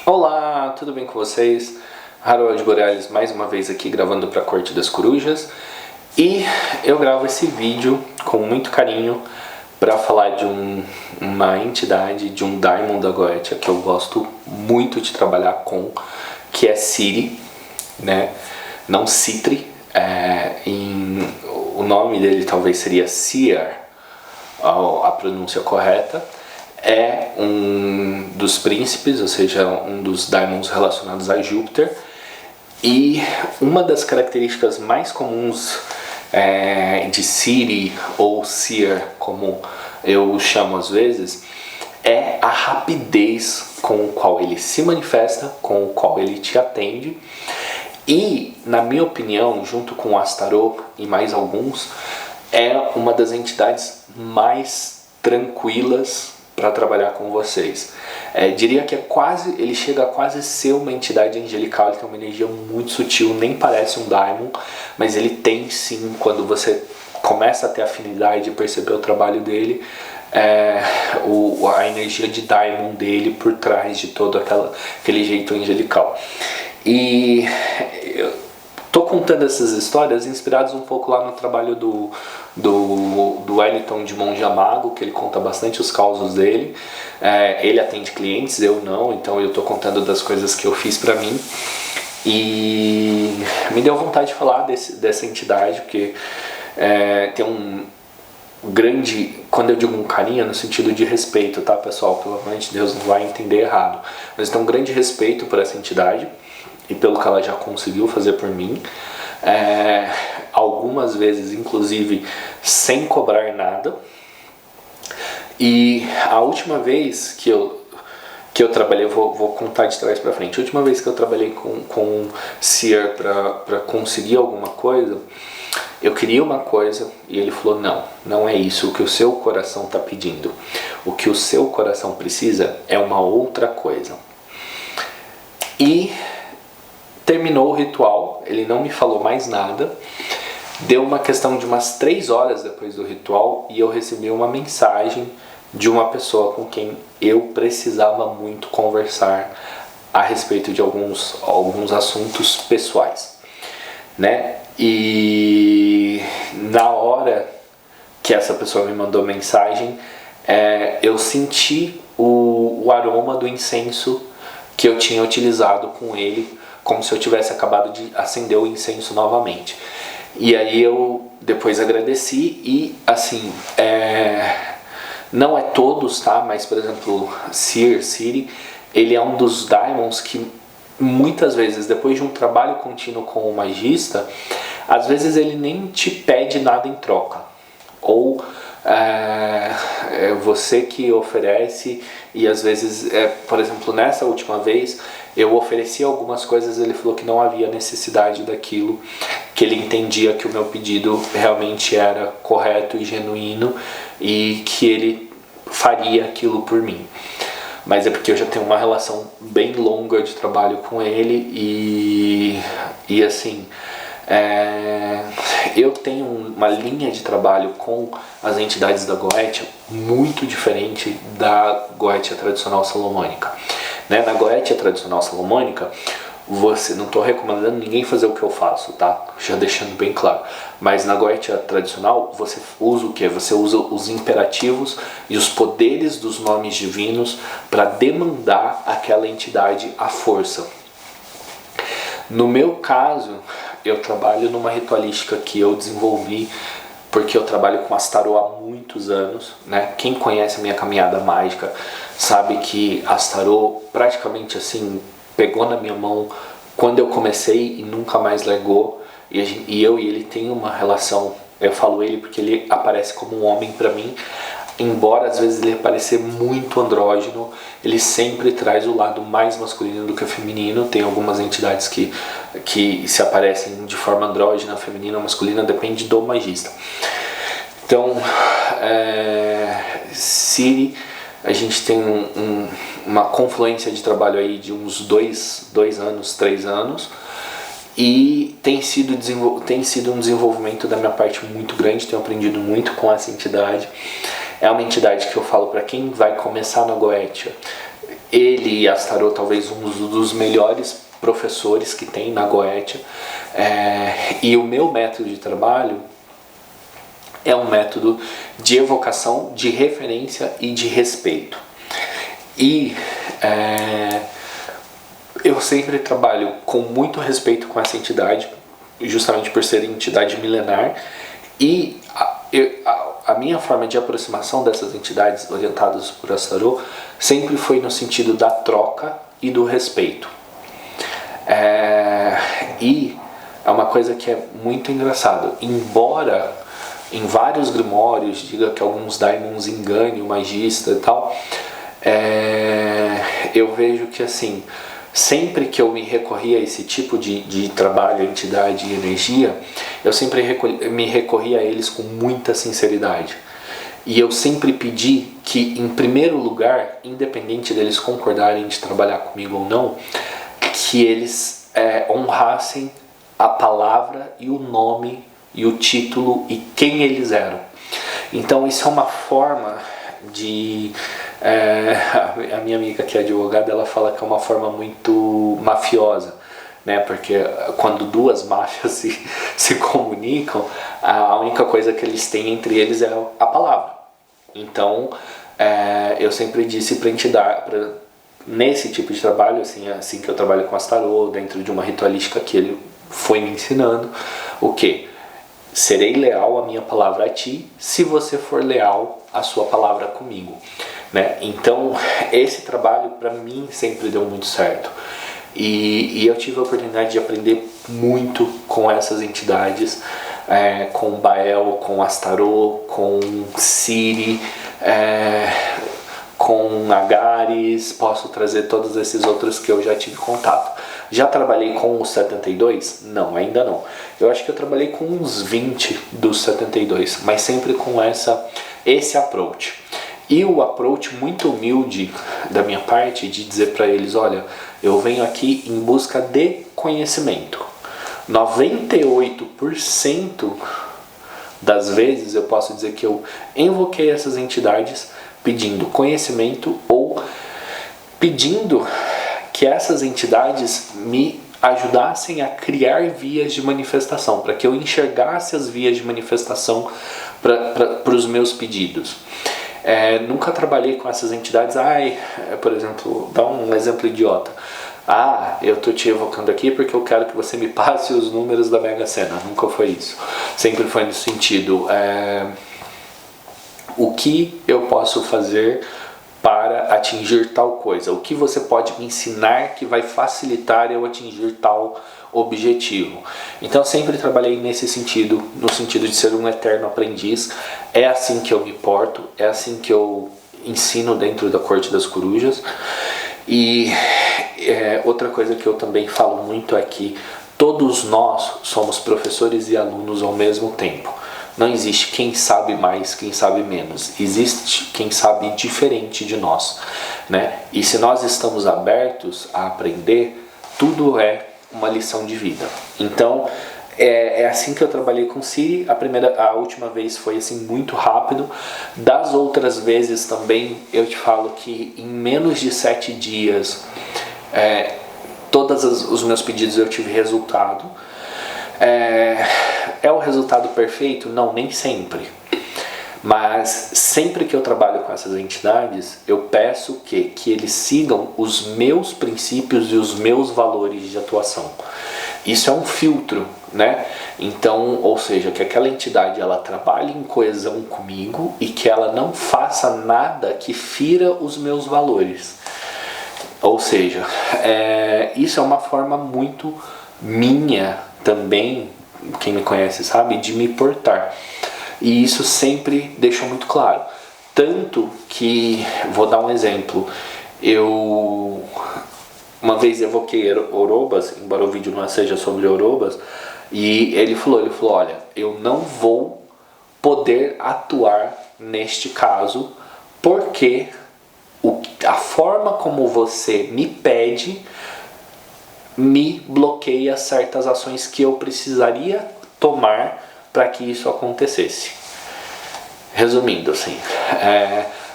Olá, tudo bem com vocês? Harold Borealis mais uma vez aqui gravando para a Corte das Corujas. E eu gravo esse vídeo com muito carinho para falar de uma entidade, de um Daimon da Goetia que eu gosto muito de trabalhar com, que é Ciri, né? Não Citri, o nome dele talvez seria Seer, a pronúncia correta. É um dos príncipes, ou seja, um dos daimons relacionados a Júpiter. E uma das características mais comuns de Ciri, ou Seer, como eu chamo às vezes, é a rapidez com o qual ele se manifesta, com o qual ele te atende. E, na minha opinião, junto com o Astarô e mais alguns, é uma das entidades mais tranquilas para trabalhar com vocês. Diria que ele chega a quase ser uma entidade angelical. Ele tem uma energia muito sutil, nem parece um daimon, mas ele tem sim, quando você começa a ter afinidade e perceber o trabalho dele, a energia de daimon dele por trás de todo aquele jeito angelical. E eu tô contando essas histórias inspiradas um pouco lá no trabalho do Wellington de Monge Mago, que ele conta bastante os causos dele. Ele atende clientes, eu não, então eu tô contando das coisas que eu fiz pra mim. E me deu vontade de falar dessa entidade, porque tem um grande, quando eu digo um carinho, no sentido de respeito, tá, pessoal? Pelo amor de Deus, não vai entender errado. Mas tem um grande respeito por essa entidade e pelo que ela já conseguiu fazer por mim, algumas vezes inclusive sem cobrar nada. E a última vez que eu trabalhei, vou contar de trás pra frente, a última vez que eu trabalhei com Seer pra conseguir alguma coisa, eu queria uma coisa e ele falou: não é isso o que o seu coração está pedindo, o que o seu coração precisa é uma outra coisa. E terminou o ritual, ele não me falou mais nada. Deu uma questão de umas 3 horas depois do ritual e eu recebi uma mensagem de uma pessoa com quem eu precisava muito conversar a respeito de alguns assuntos pessoais, né? E na hora que essa pessoa me mandou mensagem, eu senti o aroma do incenso que eu tinha utilizado com ele, como se eu tivesse acabado de acender o incenso novamente. E aí eu depois agradeci e assim, não é todos, tá? Mas por exemplo, Ciri, ele é um dos daimons que muitas vezes, depois de um trabalho contínuo com o magista, às vezes ele nem te pede nada em troca. Ou é você que oferece, e às vezes, por exemplo, nessa última vez eu ofereci algumas coisas, ele falou que não havia necessidade daquilo, que ele entendia que o meu pedido realmente era correto e genuíno e que ele faria aquilo por mim. Mas é porque eu já tenho uma relação bem longa de trabalho com ele e assim, eu tenho uma linha de trabalho com as entidades da Goetia muito diferente da Goetia tradicional salomônica, né? Na Goetia tradicional salomônica, não estou recomendando ninguém fazer o que eu faço, tá? Já deixando bem claro. Mas na Goetia tradicional, você usa o que? Você usa os imperativos e os poderes dos nomes divinos para demandar aquela entidade à força. No meu caso, eu trabalho numa ritualística que eu desenvolvi porque eu trabalho com Astarô há muitos anos, né? Quem conhece a minha caminhada mágica sabe que Astarô praticamente assim pegou na minha mão quando eu comecei e nunca mais largou. E eu e ele tem uma relação, eu falo ele porque ele aparece como um homem pra mim, embora às vezes ele pareça muito andrógeno, ele sempre traz o lado mais masculino do que o feminino. Tem algumas entidades que se aparecem de forma andrógena, feminina ou masculina, depende do magista. Então, Ciri, a gente tem uma confluência de trabalho aí de uns 2 anos, 3 anos, e tem sido um desenvolvimento da minha parte muito grande. Tenho aprendido muito com essa entidade. É uma entidade que eu falo para quem vai começar na Goetia, ele e Astarô, talvez um dos melhores professores que tem na Goetia, e o meu método de trabalho é um método de evocação, de referência e de respeito. E eu sempre trabalho com muito respeito com essa entidade, justamente por ser entidade milenar, e a minha forma de aproximação dessas entidades orientadas por Astarô sempre foi no sentido da troca e do respeito. E é uma coisa que é muito engraçado. Embora em vários grimórios diga que alguns daimons enganem o magista e tal, eu vejo que assim, sempre que eu me recorri a esse tipo de trabalho, entidade e energia, eu sempre me recorri a eles com muita sinceridade. E eu sempre pedi que, em primeiro lugar, independente deles concordarem de trabalhar comigo ou não, que eles honrassem a palavra e o nome e o título e quem eles eram. Então isso é uma forma de... a minha amiga que é advogada, ela fala que é uma forma muito mafiosa, né? Porque quando duas máfias se comunicam, a única coisa que eles têm entre eles é a palavra. Então eu sempre disse para entidade, nesse tipo de trabalho, assim que eu trabalho com Astarô, dentro de uma ritualística que ele foi me ensinando, o que? Serei leal à minha palavra a ti, se você for leal à sua palavra comigo, né? Então esse trabalho para mim sempre deu muito certo, e eu tive a oportunidade de aprender muito com essas entidades, com Bael, com Astarô, com Siri, com Agares, posso trazer todos esses outros que eu já tive contato. Já trabalhei com os 72? Não, ainda não. Eu acho que eu trabalhei com uns 20 dos 72, mas sempre com esse approach. E o approach muito humilde da minha parte de dizer para eles, olha, eu venho aqui em busca de conhecimento. 98% das vezes eu posso dizer que eu invoquei essas entidades pedindo conhecimento ou pedindo que essas entidades me ajudassem a criar vias de manifestação, para que eu enxergasse as vias de manifestação para os meus pedidos. Nunca trabalhei com essas entidades, por exemplo, dá um exemplo idiota. Eu tô te evocando aqui porque eu quero que você me passe os números da Mega Sena. Nunca foi isso. Sempre foi no sentido, o que eu posso fazer para atingir tal coisa? O que você pode me ensinar que vai facilitar eu atingir tal objetivo? Então sempre trabalhei nesse sentido, no sentido de ser um eterno aprendiz. É assim que eu me porto, é assim que eu ensino dentro da Corte das Corujas. E outra coisa que eu também falo muito é que todos nós somos professores e alunos ao mesmo tempo. Não existe quem sabe mais, quem sabe menos. Existe quem sabe diferente de nós, né? E se nós estamos abertos a aprender, tudo é uma lição de vida. Então, é assim que eu trabalhei com Siri. A última vez foi assim muito rápido. Das outras vezes também, eu te falo que em menos de 7 dias, todos os meus pedidos eu tive resultado. É o resultado perfeito? Não, nem sempre. Mas sempre que eu trabalho com essas entidades, eu peço que eles sigam os meus princípios e os meus valores de atuação. Isso é um filtro, né? Então, ou seja, que aquela entidade ela trabalhe em coesão comigo e que ela não faça nada que fira os meus valores. Ou seja, isso é uma forma muito minha também, quem me conhece sabe, de me portar. E isso sempre deixou muito claro. Tanto que, vou dar um exemplo, eu uma vez evoquei Orobas, embora o vídeo não seja sobre Orobas, e ele falou, olha, eu não vou poder atuar neste caso, porque a forma como você me pede me bloqueia certas ações que eu precisaria tomar para que isso acontecesse. Resumindo, assim,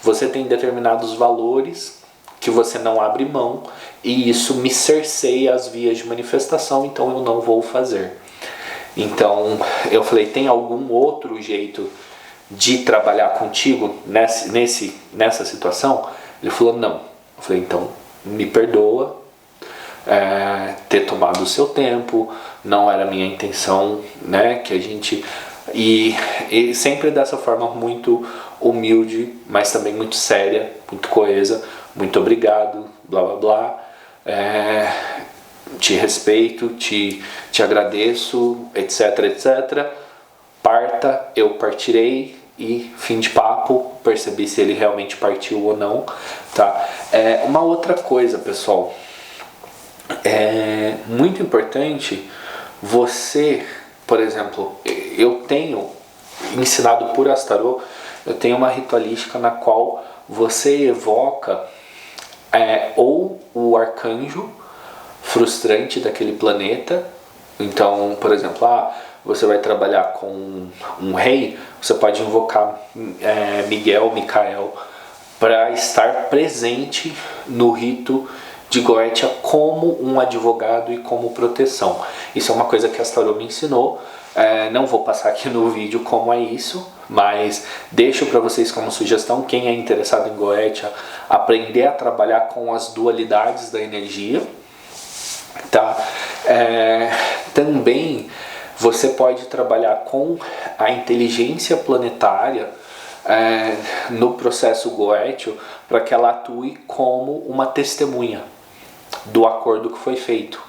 você tem determinados valores que você não abre mão e isso me cerceia as vias de manifestação, então eu não vou fazer. Então eu falei, tem algum outro jeito de trabalhar contigo nessa situação? Ele falou, não. Eu falei, então me perdoa ter tomado o seu tempo, não era minha intenção, né, que a gente... E sempre dessa forma muito humilde, mas também muito séria, muito coesa, muito obrigado, blá blá blá, te respeito, te agradeço, etc, etc. Parta, eu partirei e fim de papo, percebi se ele realmente partiu ou não, tá? Uma outra coisa, pessoal, é muito importante você, por exemplo, eu tenho ensinado por Astarô, eu tenho uma ritualística na qual você evoca ou o arcanjo frustrante daquele planeta. Então, por exemplo, você vai trabalhar com um rei, você pode invocar Miguel, Micael, para estar presente no rito de Goetia como um advogado e como proteção. Isso é uma coisa que a Astarô me ensinou. Não vou passar aqui no vídeo como é isso, mas deixo para vocês como sugestão, quem é interessado em Goetia, aprender a trabalhar com as dualidades da energia, tá? Também você pode trabalhar com a inteligência planetária no processo Goétio, para que ela atue como uma testemunha do acordo que foi feito.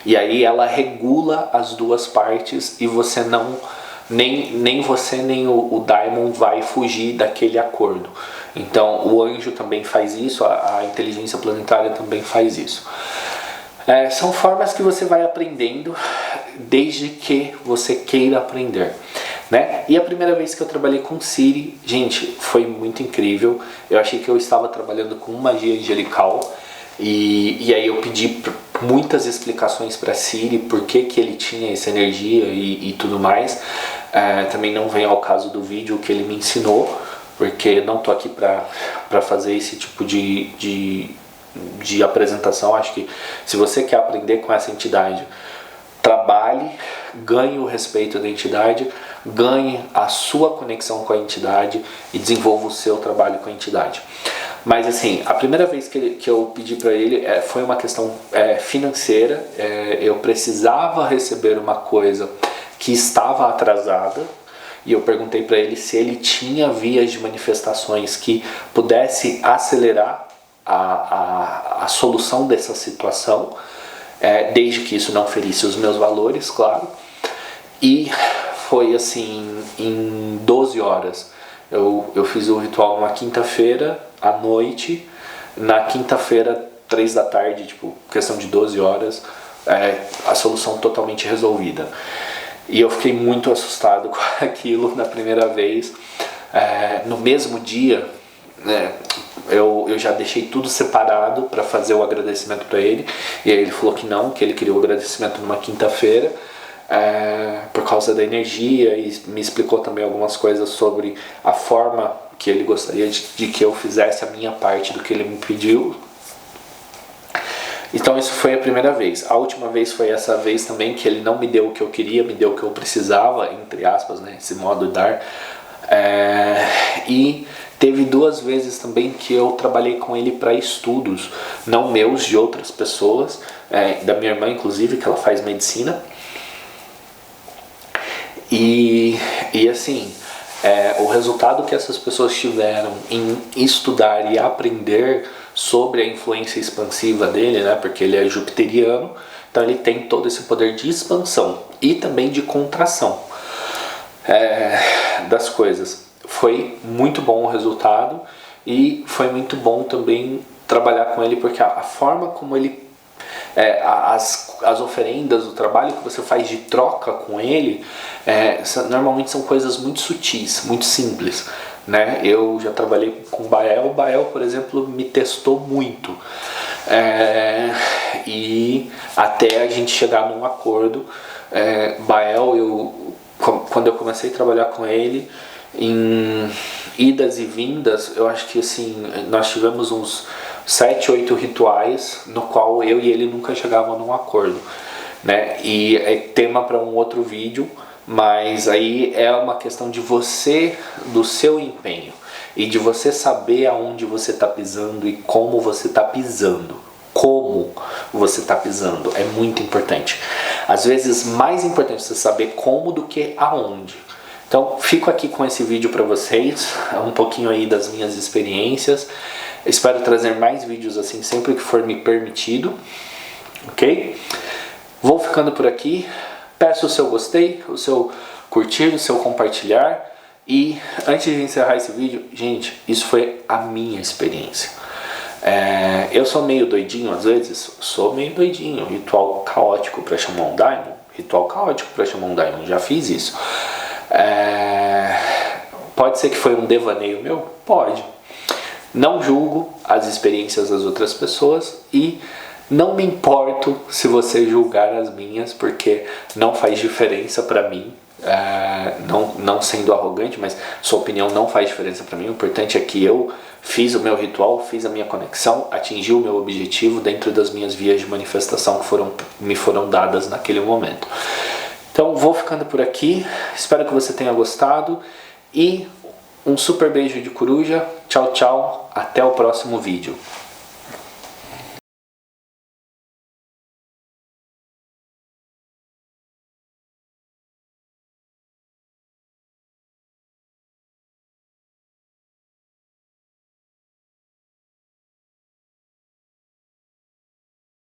E aí ela regula as duas partes e você não, nem você nem o Daimon vai fugir daquele acordo. Então o anjo também faz isso, a inteligência planetária também faz isso. São formas que você vai aprendendo desde que você queira aprender, né? E a primeira vez que eu trabalhei com Siri, gente, foi muito incrível. Eu achei que eu estava trabalhando com magia angelical e aí eu pedi muitas explicações para Siri, por que ele tinha essa energia e tudo mais. Também não vem ao caso do vídeo que ele me ensinou, porque não tô aqui para fazer esse tipo de apresentação. Acho que se você quer aprender com essa entidade, trabalhe, ganhe o respeito da entidade, ganhe a sua conexão com a entidade e desenvolva o seu trabalho com a entidade. Mas assim, a primeira vez que eu pedi para ele foi uma questão financeira. Eu precisava receber uma coisa que estava atrasada e eu perguntei para ele se ele tinha vias de manifestações que pudesse acelerar a solução dessa situação, desde que isso não ferisse os meus valores, claro. E foi assim, em 12 horas. Eu fiz o ritual numa quinta-feira à noite, na quinta-feira, 3 da tarde, tipo, questão de 12 horas, a solução totalmente resolvida. E eu fiquei muito assustado com aquilo na primeira vez. No mesmo dia, eu já deixei tudo separado para fazer o agradecimento para ele, e aí ele falou que não, que ele queria o agradecimento numa quinta-feira, por causa da energia, e me explicou também algumas coisas sobre a forma que ele gostaria de que eu fizesse a minha parte do que ele me pediu. Então isso foi a primeira vez. A última vez foi essa vez também, que ele não me deu o que eu queria, me deu o que eu precisava, entre aspas, né, esse modo de dar. E teve 2 vezes também que eu trabalhei com ele para estudos, não meus, de outras pessoas, da minha irmã inclusive, que ela faz medicina. E assim, o resultado que essas pessoas tiveram em estudar e aprender sobre a influência expansiva dele, né, porque ele é jupiteriano, então ele tem todo esse poder de expansão e também de contração das coisas. Foi muito bom o resultado e foi muito bom também trabalhar com ele, porque a forma como ele as oferendas, o trabalho que você faz de troca com ele, normalmente são coisas muito sutis, muito simples, né? Eu já trabalhei com Bael. Bael, por exemplo, me testou muito, e até a gente chegar num acordo. Bael, quando eu comecei a trabalhar com ele, em idas e vindas, eu acho que assim, nós tivemos uns 7, 8 rituais no qual eu e ele nunca chegavam num acordo, né? E é tema para um outro vídeo, mas aí é uma questão de você, do seu empenho e de você saber aonde você está pisando e como você está pisando. Como você está pisando é muito importante. Às vezes mais importante você saber como do que aonde. Então fico aqui com esse vídeo para vocês, um pouquinho aí das minhas experiências. Espero trazer mais vídeos assim sempre que for me permitido, ok? Vou ficando por aqui. Peço o seu gostei, o seu curtir, o seu compartilhar. E antes de encerrar esse vídeo, gente, isso foi a minha experiência. Eu sou meio doidinho às vezes, ritual caótico para chamar um daimon, já fiz isso. Pode ser que foi um devaneio meu? Pode. Não julgo as experiências das outras pessoas e não me importo se você julgar as minhas, porque não faz diferença para mim. Não sendo arrogante, mas sua opinião não faz diferença para mim. O importante é que eu fiz o meu ritual, fiz a minha conexão, atingi o meu objetivo dentro das minhas vias de manifestação que me foram dadas naquele momento. Então vou ficando por aqui, espero que você tenha gostado e um super beijo de coruja. Tchau, tchau, até o próximo vídeo.